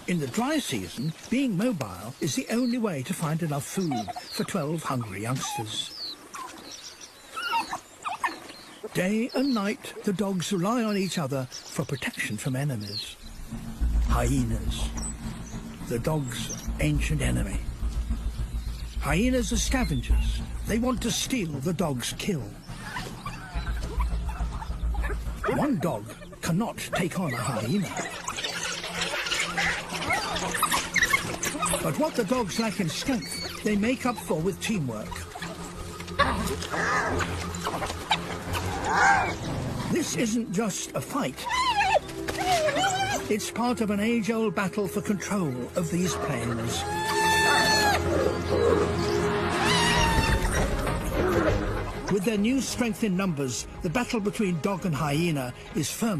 In the dry season, being mobile is the only way to find enough food for 12 hungry youngsters. Day and night, the dogs rely on each other for protection from enemies. Hyenas, the dog's ancient enemy. Hyenas are scavengers. They want to steal the dog's kill. One dog cannot take on a hyena. But what the dogs lack in strength, they make up for with teamwork. This isn't just a fight. It's part of an age-old battle for control of these plains. With their new strength in numbers, the battle between dog and hyena is firmly